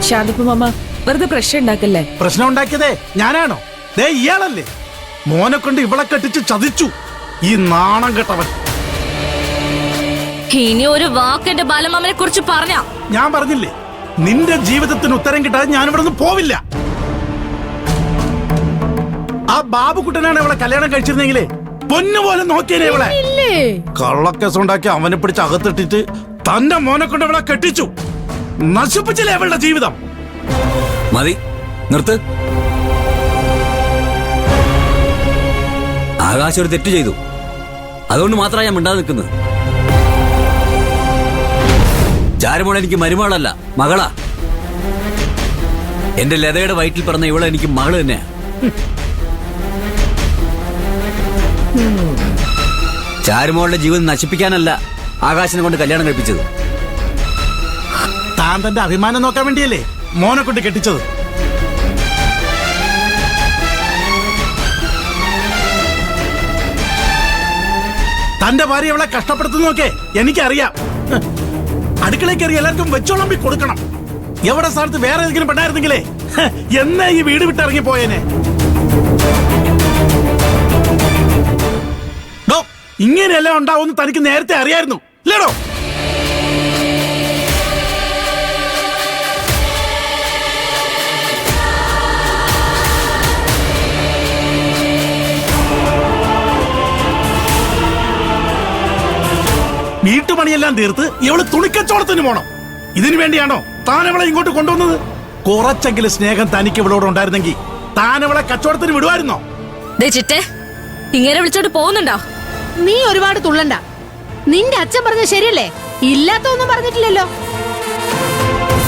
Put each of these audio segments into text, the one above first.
ശാന്തപ്പ mama വെറുതെ പ്രശ്നം ഉണ്ടാക്കല്ലേ. പ്രശ്നം ഉണ്ടാക്കിയതേ ഞാനാണോ? ദേ ഇയാളല്ലേ മോനെ കൊണ്ട് ഇവളെ കെട്ടിച്ച് ചതിച്ചു. ഈ നാണം കെട്ടവൻ. ഇനി ഒരു വാക്ക് എന്റെ ബാലമാമനെ കുറിച്ച് പറഞ്ഞ ഞാൻ പറഞ്ഞില്ലേ നിന്റെ ജീവിതത്തിന് ഉത്തരം കിട്ടാതെ ഞാൻ ഇവിടെ നിന്ന് പോവില്ല. ആ ബാബുക്കുട്ടനാണ് ഇവളെ കല്യാണം കഴിച്ചിരുന്നെങ്കിലേ പൊന്നുപോലെ നോക്കിയേനെ ഇവളെ. കള്ളക്കേസ് ഉണ്ടാക്കി അവനെ പിടിച്ച് അകത്തിട്ടിട്ട് തന്റെ മോനെ കൊണ്ട് ഇവളെ കെട്ടിച്ചു. നശിപ്പിച്ചില്ലേ അവളുടെ ജീവിതം. മതി, നിർത്ത്. ആകാശം ഒരു തെറ്റ് ചെയ്തു, അതുകൊണ്ട് മാത്രമാണ് ഞാൻ മിണ്ടാതെ നിൽക്കുന്നത്. ചാരുമോൾ എനിക്ക് മരുമകളല്ല, മകളാ. എന്റെ ലതയുടെ വയറ്റിൽ പറഞ്ഞ ഇവളെ എനിക്ക് മകള് തന്നെയാ. ചാരുമോളുടെ ജീവിതം നശിപ്പിക്കാനല്ല ആകാശിനെ കൊണ്ട് കല്യാണം കഴിപ്പിച്ചത്. താൻ തന്റെ അഭിമാനം നോക്കാൻ വേണ്ടിയല്ലേ മോനെ കൊണ്ട് കെട്ടിച്ചത്. തന്റെ ഭാര്യ അവളെ കഷ്ടപ്പെടുത്തുന്നൊക്കെ എനിക്കറിയാം. അടുക്കളയിൽ കയറി എല്ലാവർക്കും വെച്ചോളമ്പി കൊടുക്കണം. എവിടെ സ്ഥലത്ത് വേറെ ഏതെങ്കിലും പെണ്ണായിരുന്നെങ്കിലേ എന്നേ ഈ വീട് വിട്ടിറങ്ങി പോയേനെ. ഇങ്ങനെയെല്ലാം ഉണ്ടാവും തനിക്ക് നേരത്തെ അറിയായിരുന്നു ഇല്ലേടോ? വീട്ടുപണിയെല്ലാം തീർത്ത് ഇവള് തുണിക്കച്ചവടത്തിന് പോണം. ഇതിനു വേണ്ടിയാണോ താൻ അവളെ ഇങ്ങോട്ട് കൊണ്ടുവന്നത്? കുറച്ചെങ്കിലും സ്നേഹം തനിക്ക് ഇവളോട് ഉണ്ടായിരുന്നെങ്കിൽ താൻ അവളെ കച്ചവടത്തിന് വിടുവായിരുന്നോ? ഇങ്ങനെ വിളിച്ചോട്ട് പോകുന്നുണ്ടോ? നീ ഒരുപാട് തുള്ളണ്ട. നിന്റെ അച്ഛൻ പറഞ്ഞ ശരിയല്ലേ? ഇല്ലാത്തൊന്നും പറഞ്ഞിട്ടില്ലല്ലോ.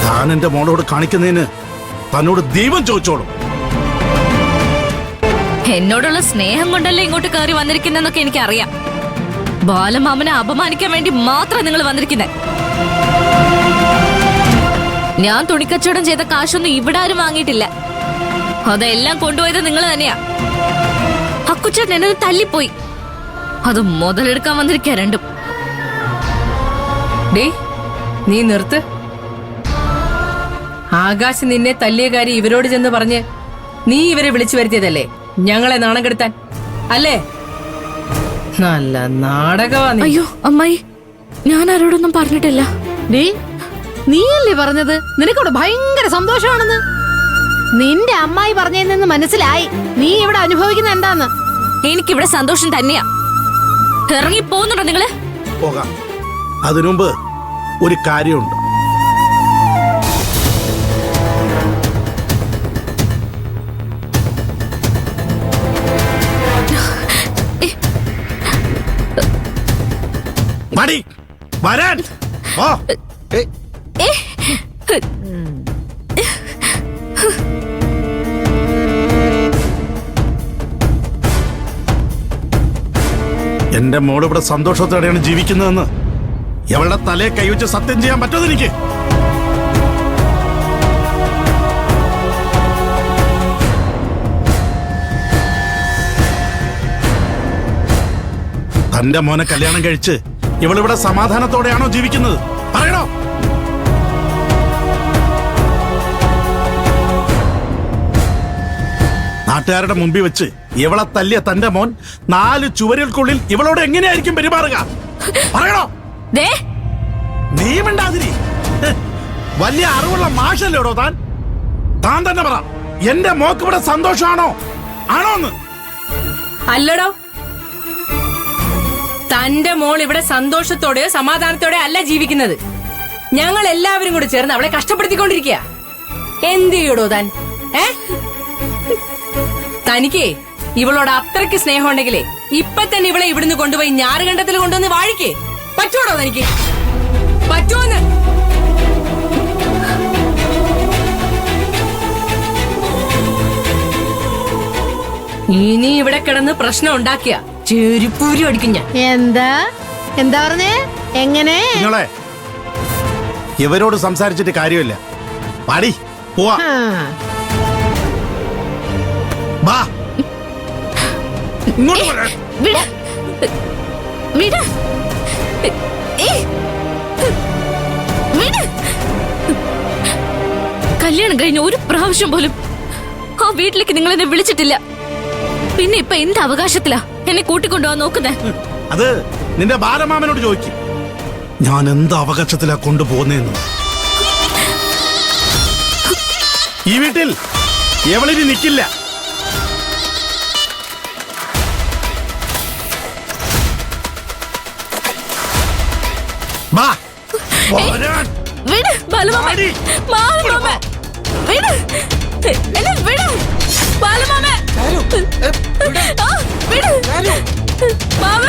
താൻ എന്റെ മോളോട് കാണിക്കുന്നതിന് തന്നോട് ദൈവം ചോദിച്ചോളും. എന്നോടുള്ള സ്നേഹം കൊണ്ടല്ലേ ഇങ്ങോട്ട് കയറി വന്നിരിക്കുന്നൊക്കെ എനിക്കറിയാം. ബാലമാമനെ അപമാനിക്കാൻ വേണ്ടി മാത്രം നിങ്ങൾ വന്നിരിക്കുന്നേ. ഞാൻ തുണിക്കച്ചവടം ചെയ്ത കാശൊന്നും ഇവിടെ ആരും വാങ്ങിയിട്ടില്ല. അതെല്ലാം കൊണ്ടുപോയത് നിങ്ങൾ തന്നെയാ. അക്കുച്ചേട്ടൻ എന്നെ തല്ലിപ്പോയി. അത് മുതലെടുക്കാൻ വന്നിരിക്കാ രണ്ടും. നീ നിർത്ത്. ആകാശ് നിന്നെ തല്ലിയ കാര്യം ഇവരോട് ചെന്ന് പറഞ്ഞ് നീ ഇവരെ വിളിച്ചു വരുത്തിയതല്ലേ ഞങ്ങളെ നാണം കെടുത്താൻ, അല്ലേ? നല്ല നാടകവാ നീ. അയ്യോ അമ്മായി, ഞാൻ ആരോടൊന്നും പറഞ്ഞിട്ടില്ല. നീയല്ലേ പറഞ്ഞത് നിനക്കവിടെ ഭയങ്കര സന്തോഷമാണെന്ന്? നിന്റെ അമ്മായി പറഞ്ഞതിൽ നിന്ന് മനസ്സിലായി നീ ഇവിടെ അനുഭവിക്കുന്ന എന്താന്ന്. എനിക്കിവിടെ സന്തോഷം തന്നെയാ. ഇറങ്ങി പോകുന്നുണ്ടോ നിങ്ങള്? പോകാം. അതിനുമുമ്പ് ഒരു കാര്യമുണ്ട്. മടി വരാൻ. എന്റെ മോള് ഇവിടെ സന്തോഷത്തോടെയാണ് ജീവിക്കുന്നതെന്ന് എവളുടെ തലയെ കൈവച്ച് സത്യം ചെയ്യാൻ പറ്റുമോ എനിക്ക്? തന്റെ മോനെ കല്യാണം കഴിച്ച് ഇവളിവിടെ സമാധാനത്തോടെയാണോ ജീവിക്കുന്നത്? പറയണോ? നാട്ടുകാരുടെ മുമ്പിൽ വെച്ച് ഇവളെ തല്ലിയ തന്റെ മോൻ 4 ചുവരുകൾക്കുള്ളിൽ ഇവളോട് എങ്ങനെയായിരിക്കും പെരുമാറുക? പറയണോ? നീ മിണ്ടാതിരി. വലിയ അറിവുള്ള മാഷല്ലേടോ താൻ? താൻ തന്നെ പറ, എന്റെ മോക്ക് ഇവിടെ സന്തോഷമാണോ ആണോന്ന്? അല്ലടോ, തന്റെ മോൾ ഇവിടെ സന്തോഷത്തോടെയോ സമാധാനത്തോടെയോ അല്ല ജീവിക്കുന്നത്. ഞങ്ങൾ എല്ലാവരും കൂടി ചേർന്ന് അവളെ കഷ്ടപ്പെടുത്തിക്കൊണ്ടിരിക്കുക. എന്ത് ചെയ്യടോ താൻ? തനിക്ക് ഇവളോട് അത്രയ്ക്ക് സ്നേഹം ഉണ്ടെങ്കിലേ ഇപ്പൊ തന്നെ ഇവളെ ഇവിടുന്ന് കൊണ്ടുപോയി ഞാറുകണ്ടത്തിൽ കൊണ്ടുവന്ന് വാഴിക്കേ. പറ്റൂടോ തനിക്ക്? പറ്റൂന്ന്? ഇനി ഇവിടെ കിടന്ന് പ്രശ്നം ഉണ്ടാക്കിയ ചെരുപ്പൂരി അടിക്കും ഞാൻ. എന്താ പറഞ്ഞേ? എങ്ങനെ? ഇവരോട് സംസാരിച്ചിട്ട് കാര്യമില്ല. പാടി പോവാ. കല്യാണം കഴിഞ്ഞ ഒരു പ്രാവശ്യം പോലും ആ വീട്ടിലേക്ക് നിങ്ങൾ എന്നെ വിളിച്ചിട്ടില്ല. പിന്നെ ഇപ്പൊ എന്ത് അവകാശത്തിലാ എന്നെ കൂട്ടിക്കൊണ്ടുപോകാൻ നോക്കുന്നേ? അത് നിന്റെ ബാലമാമനോട് ചോദിക്കും. ഞാൻ എന്ത് അവകാശത്തിലാ കൊണ്ടുപോകുന്നേന്ന്. ഈ വീട്ടിൽ എവളിനി നിൽക്കില്ല. വിട് ബാലുമാമ, ബാലുമാമ, വിട് എന്നെ, വിട് ബാലുമാമ, ആ, വിട് മാമ.